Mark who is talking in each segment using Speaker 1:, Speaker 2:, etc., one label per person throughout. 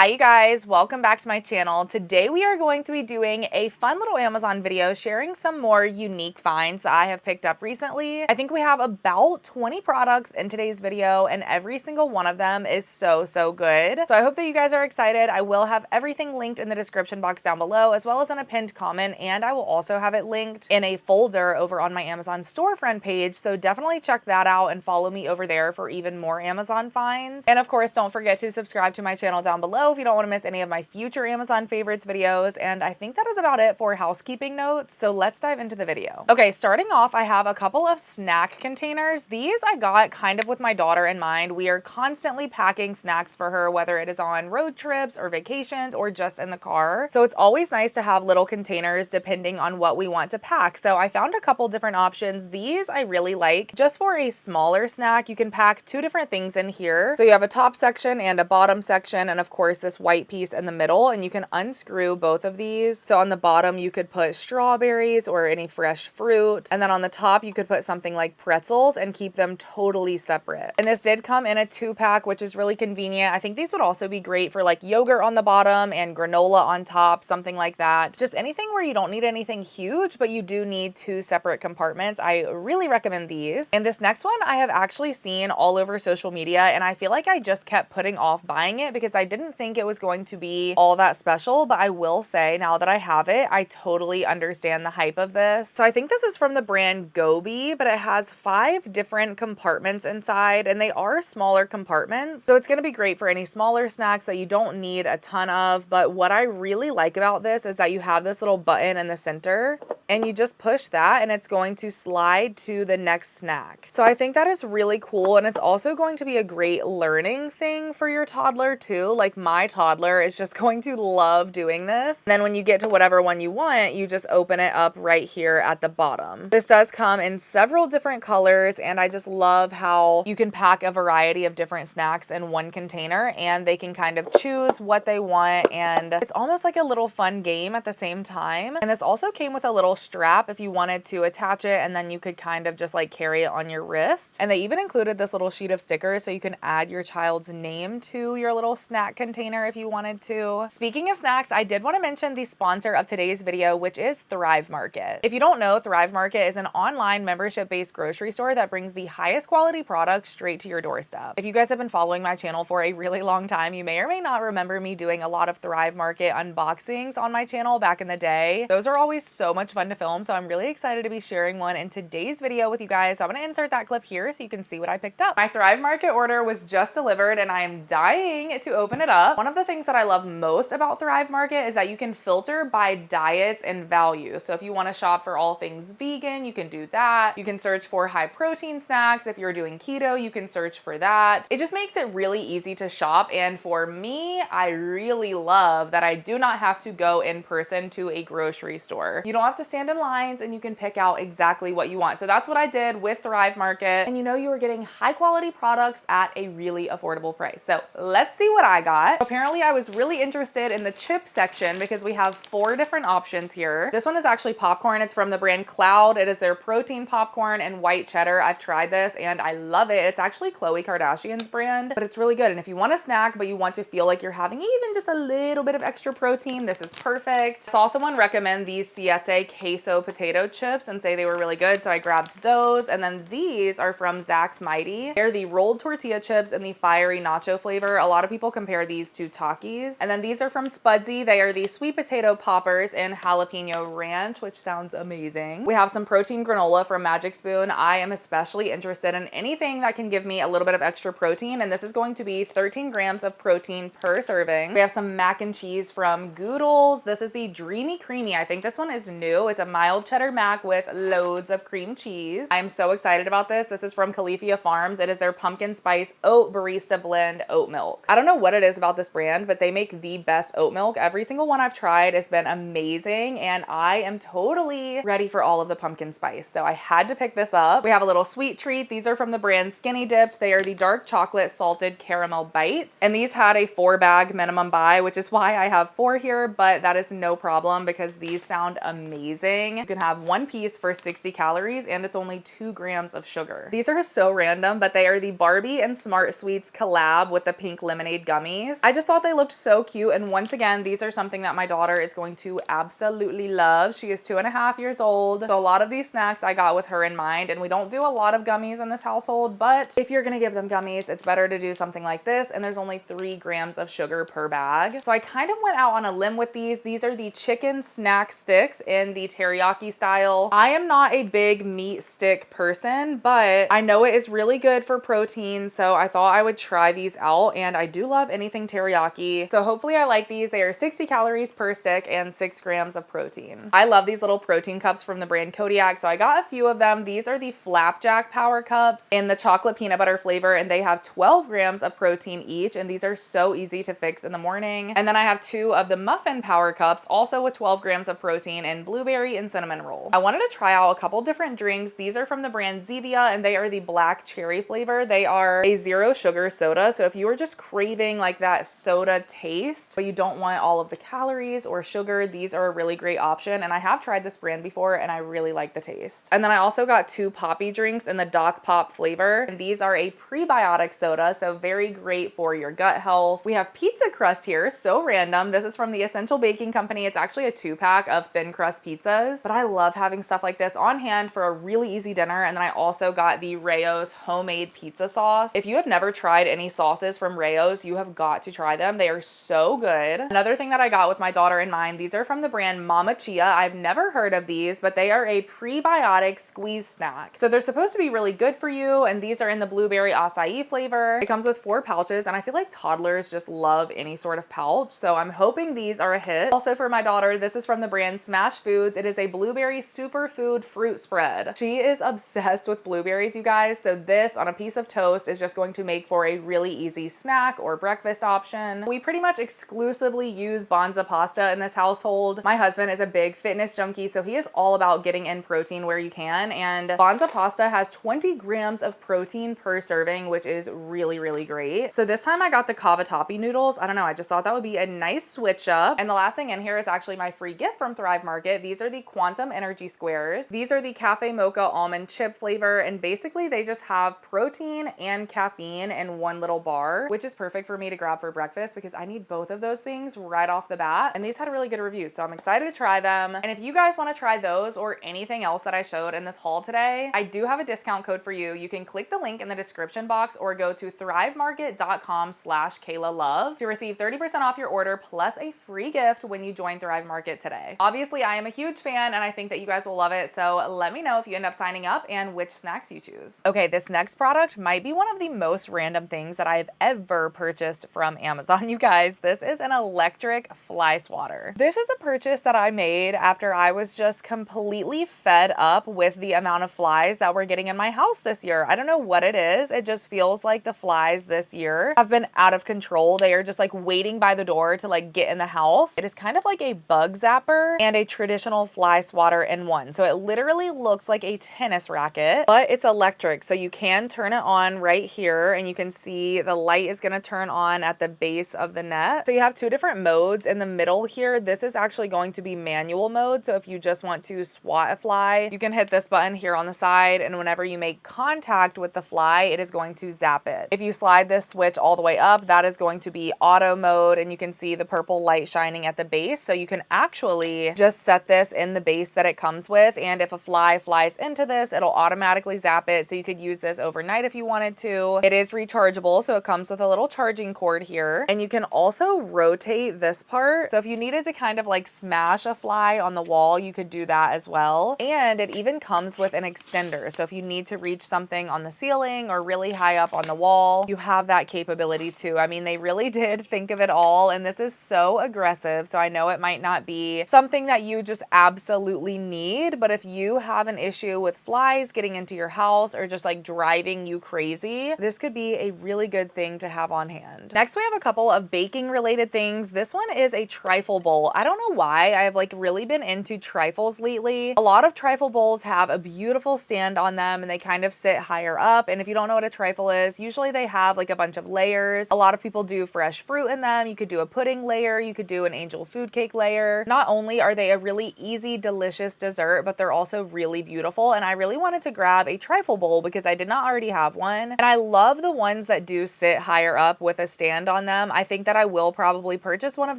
Speaker 1: Hi you guys, welcome back to my channel. Today we are going to be doing a fun little Amazon video sharing some more unique finds that I have picked up recently. I think we have about 20 products in today's video and every single one of them is so good. So I hope that you guys are excited. I will have everything linked in the description box down below as well as in a pinned comment, and I will also have it linked in a folder over on my Amazon storefront page. So definitely check that out and follow me over there for even more Amazon finds. And of course, don't forget to subscribe to my channel down below if you don't want to miss any of my future Amazon favorites videos. And I think that is about it for housekeeping notes. So let's dive into the video. Okay, starting off, I have a couple of snack containers. These I got kind of with my daughter in mind. We are constantly packing snacks for her, whether it is on road trips or vacations or just in the car. So it's always nice to have little containers depending on what we want to pack. So I found a couple different options. These I really like. Just for a smaller snack, you can pack two different things in here. So you have a top section and a bottom section, and of course this white piece in the middle, and you can unscrew both of these. So on the bottom you could put strawberries or any fresh fruit, and then on the top you could put something like pretzels and keep them totally separate. And this did come in a 2-pack, which is really convenient. I think these would also be great for like yogurt on the bottom and granola on top, something like that. Just anything where you don't need anything huge but you do need two separate compartments. I really recommend these. And this next one I have actually seen all over social media, and I feel like I just kept putting off buying it because I didn't think it was going to be all that special. But I will say, now that I have it, I totally understand the hype of this. So I think this is from the brand Goi, but it has 5 different compartments inside, and they are smaller compartments. So it's going to be great for any smaller snacks that you don't need a ton of. But what I really like about this is that you have this little button in the center, and you just push that and it's going to slide to the next snack. So I think that is really cool, and it's also going to be a great learning thing for your toddler too. Like my toddler is just going to love doing this. And then when you get to whatever one you want, you just open it up right here at the bottom. This does come in several different colors, and I just love how you can pack a variety of different snacks in one container and they can kind of choose what they want, and it's almost like a little fun game at the same time. And this also came with a little strap if you wanted to attach it, and then you could kind of just like carry it on your wrist. And they even included this little sheet of stickers so you can add your child's name to your little snack container if you wanted to. Speaking of snacks, I did want to mention the sponsor of today's video, which is Thrive Market. If you don't know, Thrive Market is an online membership-based grocery store that brings the highest quality products straight to your doorstep. If you guys have been following my channel for a really long time, you may or may not remember me doing a lot of Thrive Market unboxings on my channel back in the day. Those are always so much fun to film, so I'm really excited to be sharing one in today's video with you guys. So I'm going to insert that clip here so you can see what I picked up. My Thrive Market order was just delivered and I am dying to open it up. One of the things that I love most about Thrive Market is that you can filter by diets and value. So if you want to shop for all things vegan, you can do that. You can search for high protein snacks. If you're doing keto, you can search for that. It just makes it really easy to shop. And for me, I really love that I do not have to go in person to a grocery store. You don't have to stand in lines and you can pick out exactly what you want. So that's what I did with Thrive Market. And you know, you were getting high quality products at a really affordable price. So let's see what I got. Apparently I was really interested in the chip section because we have 4 different options here. This one is actually popcorn. It's from the brand Cloud. It is their protein popcorn and white cheddar. I've tried this and I love it. It's actually Khloe Kardashian's brand, but it's really good. And if you want a snack but you want to feel like you're having even just a little bit of extra protein, this is perfect. I saw someone recommend these Siete queso potato chips and say they were really good, so I grabbed those. And then these are from Zach's Mighty. They're the rolled tortilla chips in the fiery nacho flavor. A lot of people compare these to Takis. And then these are from Spudsy. They are the sweet potato poppers in jalapeno ranch, which sounds amazing. We have some protein granola from Magic Spoon. I am especially interested in anything that can give me a little bit of extra protein, and this is going to be 13 grams of protein per serving. We have some mac and cheese from Goodles. This is the Dreamy Creamy. I think this one is new. It's a mild cheddar mac with loads of cream cheese. I'm so excited about this. This is from Califia Farms. It is their pumpkin spice oat barista blend oat milk. I don't know what it is about this brand, but they make the best oat milk. Every single one I've tried has been amazing, and I am totally ready for all of the pumpkin spice. So I had to pick this up. We have a little sweet treat. These are from the brand Skinny Dipped. They are the dark chocolate salted caramel bites, and these had a 4-bag minimum buy, which is why I have 4 here, but that is no problem because these sound amazing. amazing. You can have one piece for 60 calories and it's only 2 grams of sugar. These are so random, but they are the Barbie and Smart Sweets collab with the pink lemonade gummies. I just thought they looked so cute. And once again, these are something that my daughter is going to absolutely love. She is 2.5 years old. So a lot of these snacks I got with her in mind, and we don't do a lot of gummies in this household, but if you're gonna give them gummies, it's better to do something like this. And there's only 3 grams of sugar per bag. So I kind of went out on a limb with these. These are the chicken snack sticks in the teriyaki style. I am not a big meat stick person, but I know it is really good for protein. So I thought I would try these out, and I do love anything teriyaki. So hopefully I like these. They are 60 calories per stick and 6 grams of protein. I love these little protein cups from the brand Kodiak. So I got a few of them. These are the Flapjack Power Cups in the chocolate peanut butter flavor, and they have 12 grams of protein each. And these are so easy to fix in the morning. And then I have 2 of the Muffin Power Cups, also with 12 grams of protein and blueberry and cinnamon roll. I wanted to try out a couple different drinks. These are from the brand Zevia, and they are the black cherry flavor. They are a 0 sugar soda. So if you are just craving like that soda taste, but you don't want all of the calories or sugar, these are a really great option. And I have tried this brand before and I really like the taste. And then I also got 2 Poppy drinks in the Doc Pop flavor. And these are a prebiotic soda, so very great for your gut health. We have pizza crust here, so random. This is from the Essential Baking Company. It's actually a 2-pack of thin crust pizzas, but I love having stuff like this on hand for a really easy dinner. And then I also got the Rayo's homemade pizza sauce. If you have never tried any sauces from Rayo's, you have got to try them. They are so good. Another thing that I got with my daughter in mind, these are from the brand Mama Chia. I've never heard of these, but they are a prebiotic squeeze snack. So they're supposed to be really good for you. And these are in the blueberry acai flavor. It comes with 4 pouches, and I feel like toddlers just love any sort of pouch. So I'm hoping these are a hit. Also for my daughter, this is from the brand Smash Foods. It is a blueberry superfood fruit spread. She is obsessed with blueberries, you guys. So this on a piece of toast is just going to make for a really easy snack or breakfast option. We pretty much exclusively use Banza pasta in this household. My husband is a big fitness junkie, so he is all about getting in protein where you can. And Banza pasta has 20 grams of protein per serving, which is really, really great. So this time I got the cavatappi noodles. I don't know, I just thought that would be a nice switch up. And the last thing in here is actually my free gift from Thrive Market. These are the Quantum Energy Squares. These are the cafe mocha almond chip flavor, and basically they just have protein and caffeine in one little bar, which is perfect for me to grab for breakfast because I need both of those things right off the bat. And these had a really good review, so I'm excited to try them. And if you guys want to try those or anything else that I showed in this haul today, I do have a discount code for you. You can click the link in the description box or go to thrivemarket.com/KaylaLove to receive 30% off your order plus a free gift when you join Thrive Market today. Obviously, I am a huge fan and I think that you guys will love it. So let me know if you end up signing up and which snacks you choose. Okay, this next product might be one of the most random things that I've ever purchased from Amazon, you guys. This is an electric fly swatter. This is a purchase that I made after I was just completely fed up with the amount of flies that we're getting in my house this year. I don't know what it is. It just feels like the flies this year have been out of control. They are just like waiting by the door to like get in the house. It is kind of like a bug zapper and a traditional fly swatter in one. So it literally looks like a tennis racket, but it's electric. So you can turn it on right here and you can see the light is going to turn on at the base of the net. So you have 2 different modes in the middle here. This is actually going to be manual mode. So if you just want to swat a fly, you can hit this button here on the side, and whenever you make contact with the fly, it is going to zap it. If you slide this switch all the way up, that is going to be auto mode, and you can see the purple light shining at the base. So you can actually just set this in the base that it comes with, and if a fly flies into this, it'll automatically zap it. So you could use this overnight if you wanted to. It is rechargeable, so it comes with a little charging cord here, and you can also rotate this part. So if you needed to kind of like smash a fly on the wall, you could do that as well. And it even comes with an extender. So if you need to reach something on the ceiling or really high up on the wall, you have that capability too. I mean, they really did think of it all, and this is so aggressive. So I know it might not be something that you just absolutely need, but if you have an issue with flies getting into your house or just like driving you crazy, this could be a really good thing to have on hand. Next, we have a couple of baking related things. This one is a trifle bowl. I don't know why I've like really been into trifles lately. A lot of trifle bowls have a beautiful stand on them and they kind of sit higher up. And if you don't know what a trifle is, usually they have like a bunch of layers. A lot of people do fresh fruit in them. You could do a pudding layer. You could do an angel food cake layer. Not only are they a really easy, delicious dessert, but they're also really beautiful. And I really wanted to grab a trifle bowl because I did not already have one. And I love the ones that do sit higher up with a stand on them. I think that I will probably purchase one of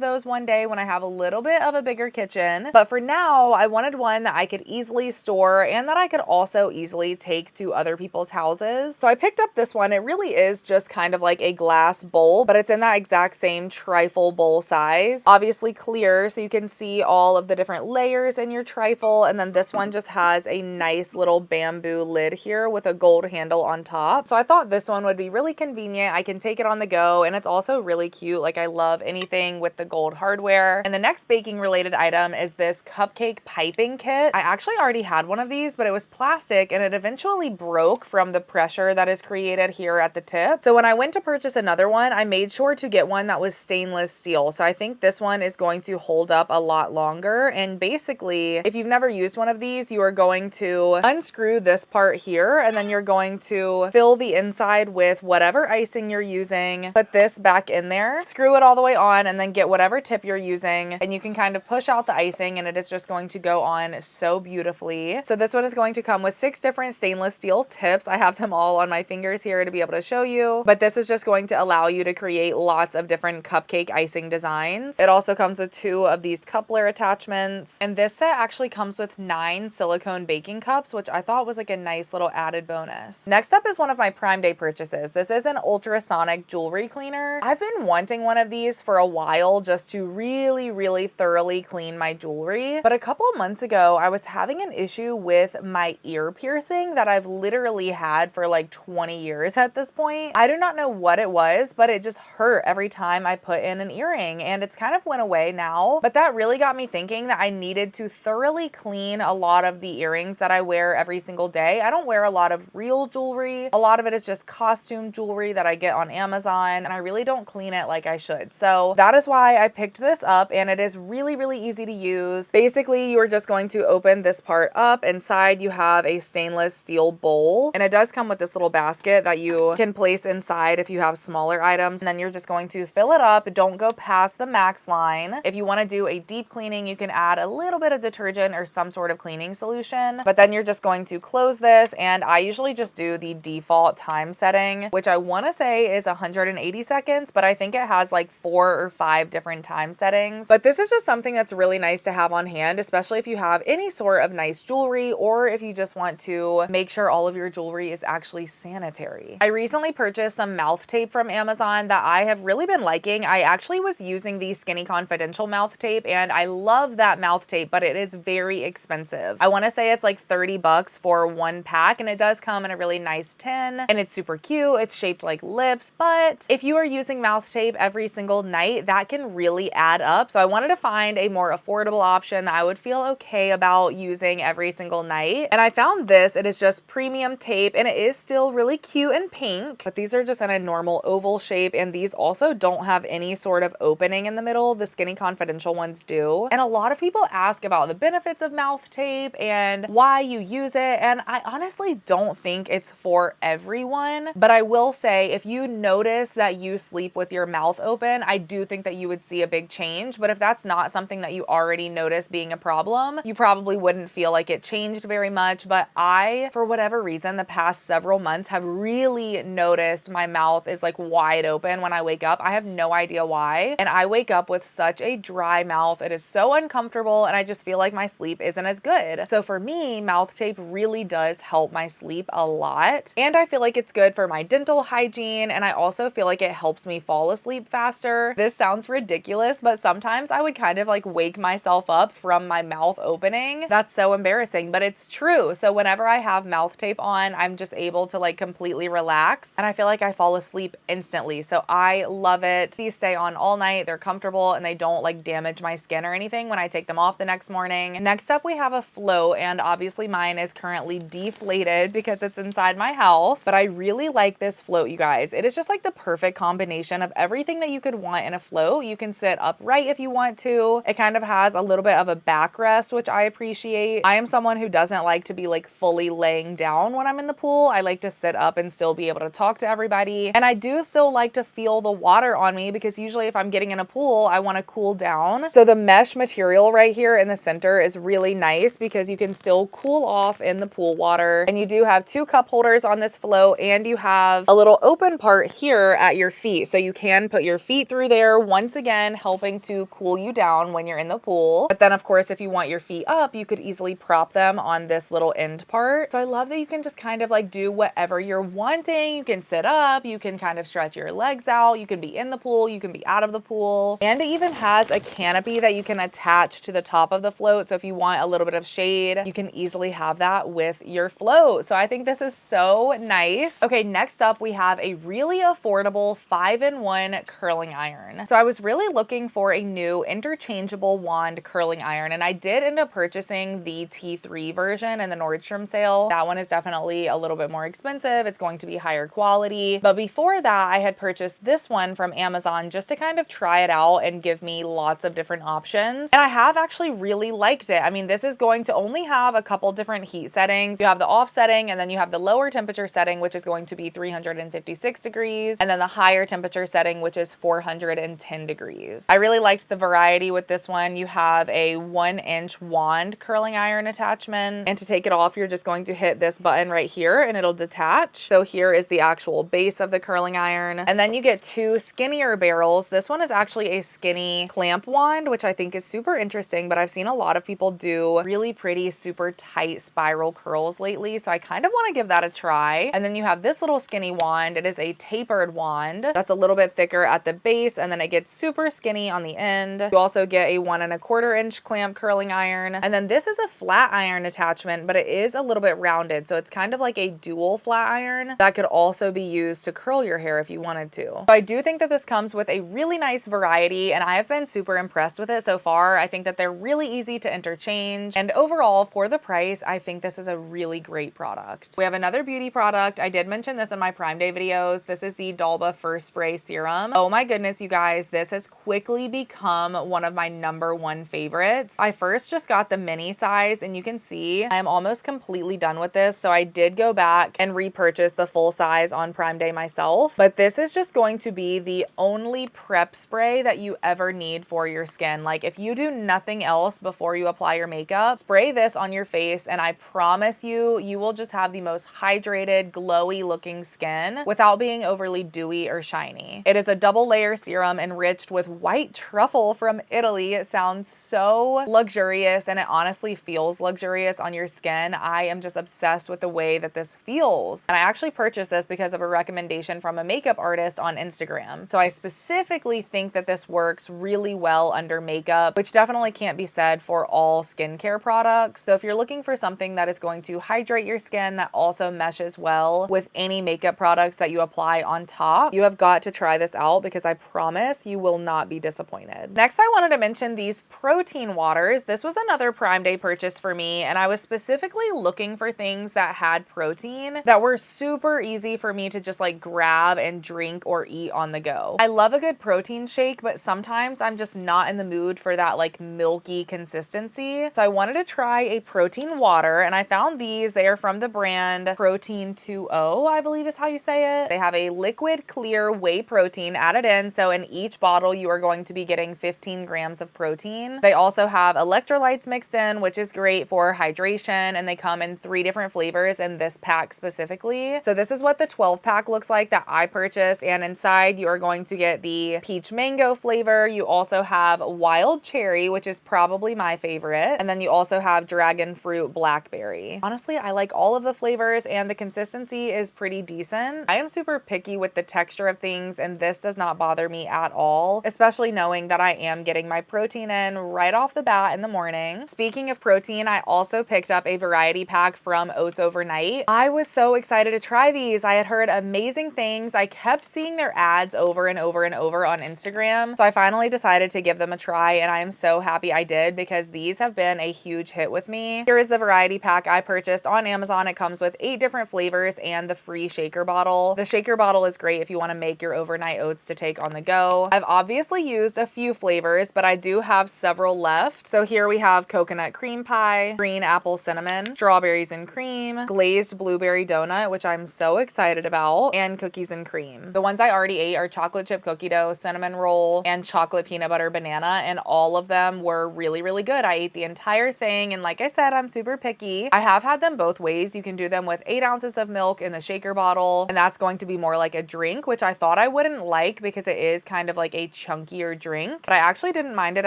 Speaker 1: those one day when I have a little bit of a bigger kitchen. But for now, I wanted one that I could easily store and that I could also easily take to other people's houses. So I picked up this one. It really is just kind of like a glass bowl, but it's in that exact same trifle bowl size. Obviously clear, so you can see all of the different layers in your trifle. And then this one just has a nice little bamboo lid here with a gold handle on top. So I thought this one would be really convenient. I can take it on the go, and it's also really cute. Like, I love anything with the gold hardware. And the next baking related item is this Cupcake Piping Kit. I actually already had one of these, but it was plastic and it eventually broke from the pressure that is created here at the tip. So when I went to purchase another one, I made sure to get one that was stainless steel. So I think this one is going to hold up a lot longer. And basically, if you've never used one of these, you are going to unscrew this part here, and then you're going to fill the inside with whatever icing you're using, put this back in there, screw it all the way on, and then get whatever tip you're using, and you can kind of push out the icing and it is just going to go on so beautifully. So this one is going to come with 6 different stainless steel tips. I have them all on my fingers here to be able to show you, but this is just going to allow you to create lots of different cupcake icing designs. It also comes with 2 of these coupler attachments, and this set actually comes with 9 silicone baking cups, which I thought was like a nice little added bonus. Next up is one of my Prime Day purchases. This is an Ultrasonic jewelry cleaner. I've been wanting one of these for a while just to really thoroughly clean my jewelry, but a couple of months ago I was having an issue with my ear piercing that I've literally had for like 20 years at this point. I do not know what it was, but it just hurt every time I put in an earring, and it's kind of went away now. But that really got me thinking that I needed to thoroughly clean a lot of the earrings that I wear every single day. I don't wear a lot of real jewelry. A lot of it is just costume jewelry that I get on Amazon, and I really don't clean it like I should. So that is why I picked this up, and it is really easy to use. Basically, you are just going to open this part up. Inside you have a stainless steel bowl, and it does come with this little basket that you can place inside if you have smaller items, and then you're just going to fill it up. Don't go past the max line. If you want to do a deep cleaning, you can add a little bit of detergent or some sort of cleaning solution, but then you're just going to close this, and I usually just do the default time setting, which I want to say is 180 seconds, but I think it has like 4 or 5 different time settings. But this is just something that's really nice to have on hand, especially if you have any sort of nice jewelry, or if you just want to make sure all of your jewelry is actually sanitary. I recently purchased some mouth tape from Amazon that I have really been liking. I actually was using the Skinny Confidential mouth tape, and I love that mouth tape, but it is very expensive. I want to say it's like 30 bucks for 1 pack, and it does come in a really nice tin, and it's super cute. It's shaped like lips, but if you are using mouth tape every single night, that can really add up. So I wanted to find a more affordable option that I would feel okay about using every single night, and I found this. It is just premium tape, and it is still really cute and pink, but these are just in a normal oval shape, and these also don't have any sort of opening in the middle. The Skinny Confidential ones do, and a lot of people ask about the benefits of mouth tape and why you use it, and I honestly don't think it's for everyone, but I will say if you notice that you sleep with your mouth open, I do think that you would see a big change. But if that's not something that you already notice being a problem, you probably wouldn't feel like it changed very much. But I, for whatever reason, the past several months have really noticed my mouth is like wide open when I wake up. I have no idea why, and I wake up with such a dry mouth. It is so uncomfortable, and I just feel like my sleep isn't as good. So for me, mouth tape really does help my sleep a lot, and I feel like it's good for my dental hygiene, and I also feel like it helps me fall asleep faster. This sounds ridiculous, but sometimes I would kind of like wake myself up from my mouth opening. That's so embarrassing, but it's true. So whenever I have mouth tape on, I'm just able to like completely relax, and I feel like I fall asleep instantly. So I love it. These stay on all night. They're comfortable, and they don't like damage my skin or anything when I take them off the next morning. Next up, we have a float, and obviously mine is currently deflated because it's inside my house, but I really like this float, you guys. It is just like the perfect combination of everything that you could want in a float. You can sit upright if you want to. It kind of has a little bit of a backrest, which I appreciate. I am someone who doesn't like to be like fully laying down when I'm in the pool. I like to sit up and still be able to talk to everybody, and I do still like to feel the water on me because usually if I'm getting in a pool, I want to cool down. So the mesh material right here here in the center is really nice because you can still cool off in the pool water. And you do have 2 cup holders on this float, and you have a little open part here at your feet. So you can put your feet through there, once again, helping to cool you down when you're in the pool. But then of course, if you want your feet up, you could easily prop them on this little end part. So I love that you can just kind of like do whatever you're wanting. You can sit up, you can kind of stretch your legs out, you can be in the pool, you can be out of the pool. And it even has a canopy that you can attach to the top of the float. So if you want a little bit of shade, you can easily have that with your float. So I think this is so nice. Okay, next up we have a really affordable 5-in-1 curling iron. So I was really looking for a new interchangeable wand curling iron, and I did end up purchasing the T3 version in the Nordstrom sale. That one is definitely a little bit more expensive. It's going to be higher quality. But before that, I had purchased this one from Amazon just to kind of try it out and give me lots of different options. And I have actually really liked it. I mean, this is going to only have a couple different heat settings. You have the off setting, and then you have the lower temperature setting, which is going to be 356 degrees, and then the higher temperature setting, which is 410 degrees. I really liked the variety with this one. You have a 1-inch wand curling iron attachment, and to take it off, you're just going to hit this button right here and it'll detach. So here is the actual base of the curling iron, and then you get 2 skinnier barrels. This one is actually a skinny clamp wand, which I think is super interesting, but I've seen a lot of people do really pretty super tight spiral curls lately, so I kind of want to give that a try. And then you have this little skinny wand. It is a tapered wand that's a little bit thicker at the base, and then it gets super skinny on the end. You also get a 1¼ inch clamp curling iron, and then this is a flat iron attachment, but it is a little bit rounded, so it's kind of like a dual flat iron that could also be used to curl your hair if you wanted to. So I do think that this comes with a really nice variety, and I have been super impressed with it so far. I think that they're really easy to interchange, and overall for the price, I think this is a really great product. We have another beauty product. I did mention this in my Prime Day videos. This is the Dalba First Spray Serum. Oh my goodness, you guys, this has quickly become one of my #1 favorites. I first just got the mini size, and you can see I am almost completely done with this, so I did go back and repurchase the full size on Prime Day myself. But this is just going to be the only prep spray that you ever need for your skin. Like, if you do nothing else before you apply your makeup, spray this on your face, and I promise you, you will just have the most hydrated, glowy looking skin without being overly dewy or shiny. It is a double layer serum enriched with white truffle from Italy. It sounds so luxurious, and it honestly feels luxurious on your skin. I am just obsessed with the way that this feels. And I actually purchased this because of a recommendation from a makeup artist on Instagram. So I specifically think that this works really well under makeup, which definitely can't be said for all skincare products. So if you're looking for something that is going to hydrate your skin that also meshes well with any makeup products that you apply on top, you have got to try this out because I promise you will not be disappointed. Next, I wanted to mention these protein waters. This was another Prime Day purchase for me, and I was specifically looking for things that had protein that were super easy for me to just like grab and drink or eat on the go. I love a good protein shake, but sometimes I'm just not in the mood for that like milky consistency. So I wanted to try a protein water, and I found these. They are from the brand Protein 2O, I believe is how you say it. They have a liquid clear whey protein added in, so in each bottle you are going to be getting 15 grams of protein. They also have electrolytes mixed in, which is great for hydration, and they come in 3 different flavors in this pack specifically. So this is what the 12 pack looks like that I purchased, and inside you are going to get the peach mango flavor. You also have wild cherry, which is probably my favorite, and then you also have dragon fruit blackberry. Honestly, I like all of the flavors, and the consistency is pretty decent. I am super picky with the texture of things, and this does not bother me at all, especially knowing that I am getting my protein in right off the bat in the morning. Speaking of protein, I also picked up a variety pack from Oats Overnight. I was so excited to try these. I had heard amazing things. I kept seeing their ads over and over and over on Instagram, so I finally decided to give them a try, and I am so happy I did because these have been a huge hit with me. Here is the variety pack I purchased on Amazon. It comes with 8 different flavors and the free shaker bottle. The shaker bottle is great if you want to make your overnight oats to take on the go. I've obviously used a few flavors, but I do have several left. So here we have coconut cream pie, green apple cinnamon, strawberries and cream, glazed blueberry donut, which I'm so excited about, and cookies and cream. The ones I already ate are chocolate chip cookie dough, cinnamon roll, and chocolate peanut butter banana, and all of them were really, really good. I ate the entire thing, and like I said, I'm super picky. I have had them both ways. You can do them with 8 ounces of milk in the shaker bottle, and that's going to be more like a drink, which I thought I wouldn't like because it is kind of like a chunkier drink, but I actually didn't mind it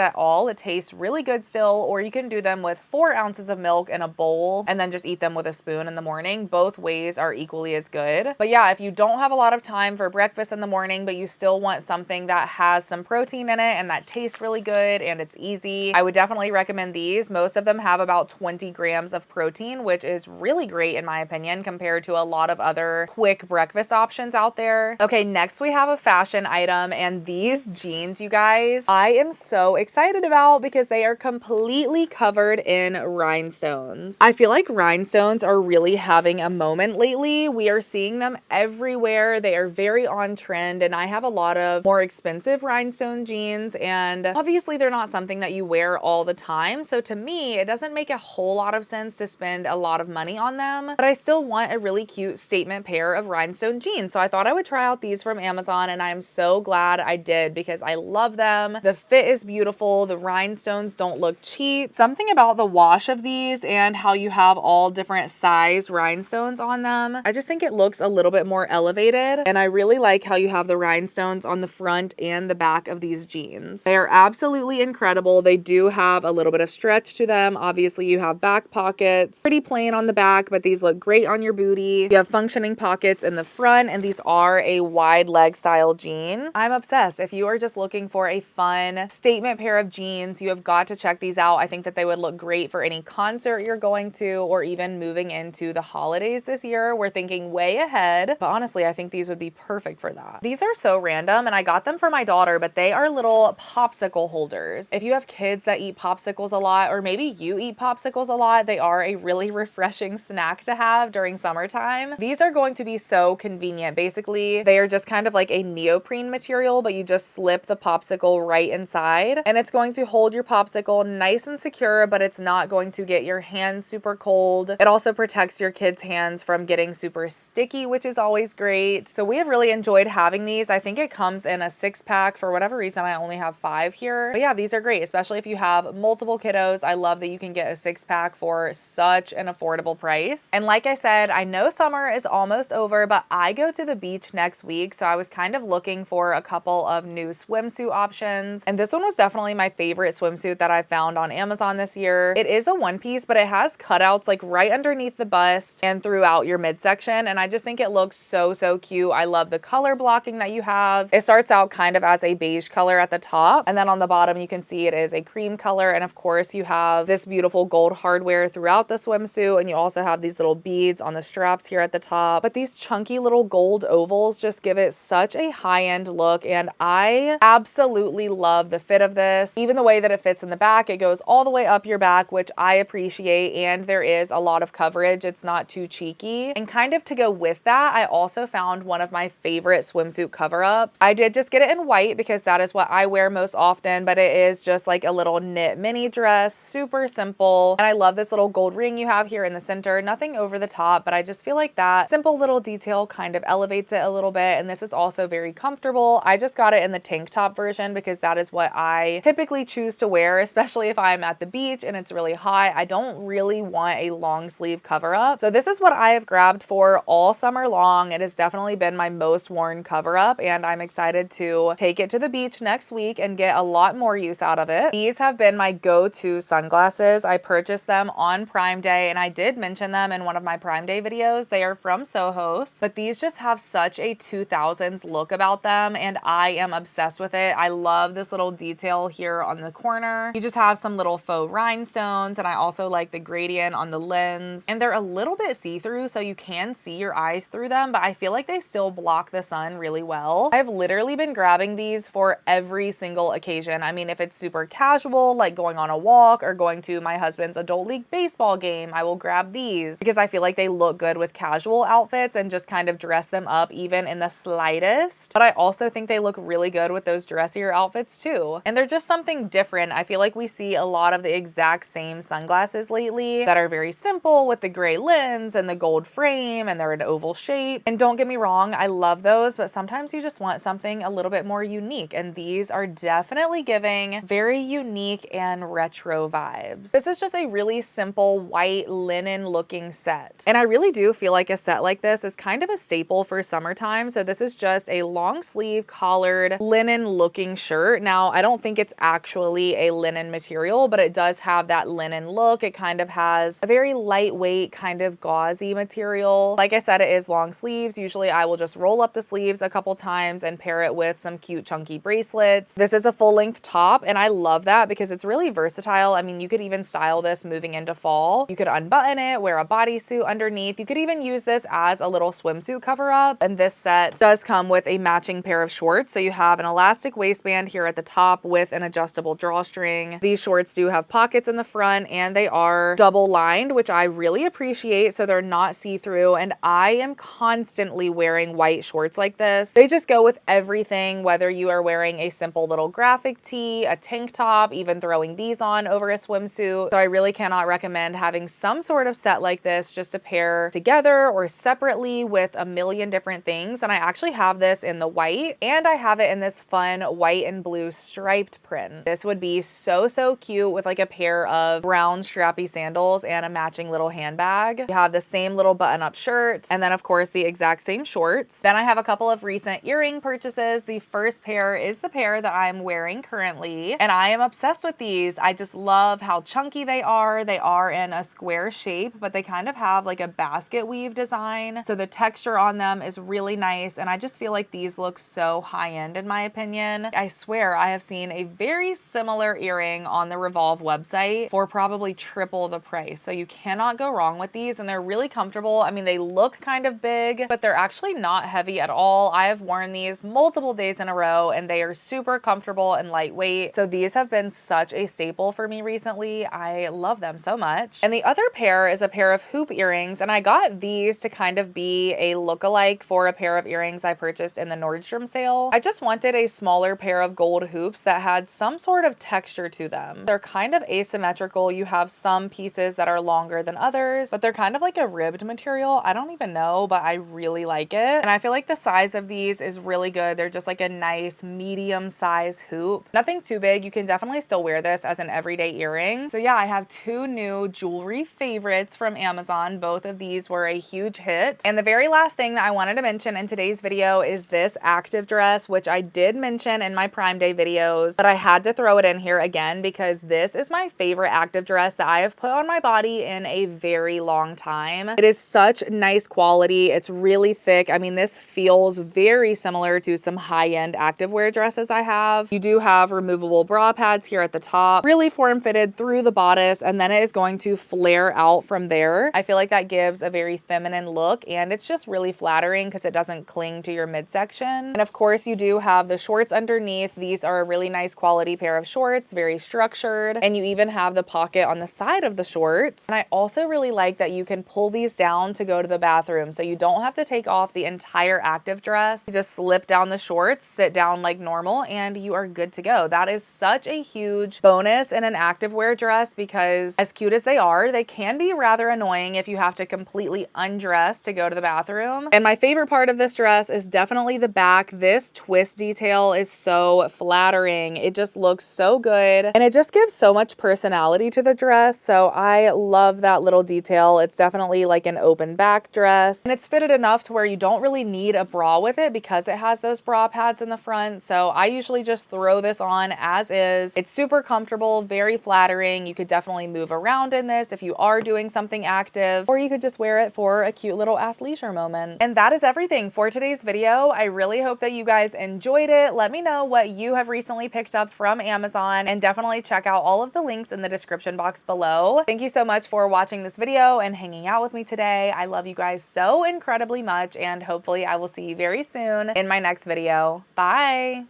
Speaker 1: at all. It tastes really good still. Or you can do them with 4 ounces of milk in a bowl and then just eat them with a spoon in the morning. Both ways are equally as good. But yeah, if you don't have a lot of time for breakfast in the morning, but you still want something that has some protein in it and that tastes really good and it's easy, I would definitely recommend these. Most of them have about 20 grams of protein, which is really great in my opinion compared to a lot of other quick breakfast options out there. Okay, next we have a fashion item, and these jeans, you guys, I am so excited about because they are completely covered in rhinestones. I feel like rhinestones are really having a moment lately. We are seeing them everywhere. They are very on trend, and I have a lot of more expensive rhinestone jeans, and obviously they're not something that you wear all the time. So to me, it doesn't make a whole lot of sense to spend a lot of money on them, but I still want a really cute statement pair of rhinestone jeans. So I thought I would try out these from Amazon, and I'm so glad I did because I love them. The fit is beautiful. The rhinestones don't look cheap. Something about the wash of these and how you have all different size rhinestones on them, I just think it looks a little bit more elevated, and I really like how you have the rhinestones on the front and the back of these jeans. They are absolutely incredible. They do have a little bit of stretch to them. Obviously you have back pockets, pretty plain on the back, but these look great on your booty. You have functioning pockets in the front, and these are a wide leg style jean. I'm obsessed. If you are just looking for a fun statement pair of jeans, you have got to check these out. I think that they would look great for any concert you're going to, or even moving into the holidays this year. We're thinking way ahead, but honestly, I think these would be perfect for that. These are so random, and I got them for my daughter, but they are little popsicle holders. If you have kids that eat popsicles a lot, or maybe you eat popsicles a lot, they are a really refreshing snack to have during summertime. These are going to be so convenient. Basically, they are just kind of like a neoprene material, but you just slip the popsicle right inside, and it's going to hold your popsicle nice and secure, but it's not going to get your hands super cold. It also protects your kids' hands from getting super sticky, which is always great. So we have really enjoyed having these. I think it comes in a 6-pack. For whatever reason, I only have 5 here. But yeah, these are great, especially if you have multiple kiddos. I love that you can get a 6-pack for such an affordable price. And like I said, I know summer is almost over, but I go to the beach next week, so I was kind of looking for a couple of new swimsuit options, and this one was definitely my favorite swimsuit that I found on Amazon this year. It is a one piece, but it has cutouts like right underneath the bust and throughout your midsection, and I just think it looks so, so cute. I love the color blocking that you have. It starts out kind of as a beige color at the top, and then on the bottom you can see it is a cream color, and of course you have this beautiful gold hardware throughout the swimsuit, and you also have these little beads on the straps here at the top. But these chunky little gold ovals just give it such a high-end look, and I absolutely love the fit of this. Even the way that it fits in the back, it goes all the way up your back, which I appreciate, and there is a lot of coverage. It's not too cheeky. And kind of to go with that, I also found one of my favorite swimsuit cover-ups. I did just get it in white because that is what I wear most often, but it is just like a little knit mini dress, super simple. And I love this little gold ring you have here in the center. Nothing over the top, but I just feel like that simple little detail kind of elevates it a little bit. And this is also very comfortable. I just got it in the tank top version because that is what I typically choose to wear, especially if I'm at the beach and it's really hot. I don't really want a long sleeve cover up. So this is what I have grabbed for all summer long. It has definitely been my most worn cover up, and I'm excited to take it to the beach next week and get a lot more use out of it. These have been my go-to sunglasses. I purchased them on Prime Day, and I did mention them in one of my Prime Day videos. They are from Soho's, but these just have such a 2000s look about them, and I am obsessed with it. I love this little detail here on the corner. You just have some little faux rhinestones, and I also like the gradient on the lens, and they're a little bit see-through, so you can see your eyes through them, but I feel like they still block the sun really well. I've literally been grabbing these for every single occasion. I mean, if it's super casual, like going on a walk or going to my husband's adult league baseball game, I will grab these because I feel like they look good with casual outfits and just kind of dress them up even in the slightest. But I also think they look really good with those dressier outfits too. And they're just something different. I feel like we see a lot of the exact same sunglasses lately that are very simple with the gray lens and the gold frame, and they're an oval shape. And don't get me wrong, I love those, but sometimes you just want something a little bit more unique. And these are definitely giving very unique unique and retro vibes. This is just a really simple white linen looking set. And I really do feel like a set like this is kind of a staple for summertime. So this is just a long sleeve collared linen looking shirt. Now, I don't think it's actually a linen material, but it does have that linen look. It kind of has a very lightweight kind of gauzy material. Like I said, it is long sleeves. Usually I will just roll up the sleeves a couple times and pair it with some cute chunky bracelets. This is a full length top and I love that because it's really versatile. I mean, you could even style this moving into fall. You could unbutton it, wear a bodysuit underneath. You could even use this as a little swimsuit cover up. And this set does come with a matching pair of shorts. So you have an elastic waistband here at the top with an adjustable drawstring. These shorts do have pockets in the front and they are double lined, which I really appreciate. So they're not see-through, and I am constantly wearing white shorts like this. They just go with everything, whether you are wearing a simple little graphic tee, a tank top, even throwing these on over a swimsuit. So I really cannot recommend having some sort of set like this just to pair together or separately with a million different things. And I actually have this in the white and I have it in this fun white and blue striped print. This would be so cute with like a pair of brown strappy sandals and a matching little handbag. You have the same little button-up shirt and then of course the exact same shorts. Then I have a couple of recent earring purchases. The first pair is the pair that I'm wearing currently and I am obsessed with these. I just love how chunky they are. They are in a square shape, but they kind of have like a basket weave design. So the texture on them is really nice and I just feel like these look so high-end in my opinion. I swear I have seen a very similar earring on the Revolve website for probably triple the price. So you cannot go wrong with these and they're really comfortable. I mean, they look kind of big, but they're actually not heavy at all. I have worn these multiple days in a row and they are super comfortable and lightweight. So these have been such a staple for me recently. I love them so much. And the other pair is a pair of hoop earrings and I got these to kind of be a lookalike for a pair of earrings I purchased in the Nordstrom sale. I just wanted a smaller pair of gold hoops that had some sort of texture to them. They're kind of asymmetrical. You have some pieces that are longer than others, but they're kind of like a ribbed material. I don't even know, but I really like it. And I feel like the size of these is really good. They're just like a nice medium size hoop. Nothing too big. You can definitely still wear this as an everyday earring. So yeah, I have two new jewelry favorites from Amazon. Both of these were a huge hit. And the very last thing that I wanted to mention in today's video is this active dress, which I did mention in my Prime Day videos, but I had to throw it in here again because this is my favorite active dress that I have put on my body in a very long time. It is such nice quality. It's really thick. I mean, this feels very similar to some high-end activewear dresses I have. You do have removable bra pads here at the top, really form-fitted through the bodice, and then it is going to flare out from there. I feel like that gives a very feminine look, and it's just really flattering because it doesn't cling to your midsection. And of course, you do have the shorts underneath. These are a really nice quality pair of shorts, very structured, and you even have the pocket on the side of the shorts. And I also really like that you can pull these down to go to the bathroom, so you don't have to take off the entire active dress. You just slip down the shorts, sit down like normal, and you are good to go. That is such a huge bonus in an activewear dress because as cute as they are, they can be rather annoying if you have to completely undress to go to the bathroom. And my favorite part of this dress is definitely the back. This twist detail is so flattering. It just looks so good and it just gives so much personality to the dress. So I love that little detail. It's definitely like an open back dress and it's fitted enough to where you don't really need a bra with it because it has those bra pads in the front. So I usually just throw this on as is. It's super comfortable, very flattering. You could definitely move around in this if you are doing something active, or you could just wear it for a cute little athleisure moment. And that is everything for today's video. I really hope that you guys enjoyed it. Let me know what you have recently picked up from Amazon and definitely check out all of the links in the description box below. Thank you so much for watching this video and hanging out with me today. I love you guys so incredibly much and hopefully I will see you very soon in my next video. Bye!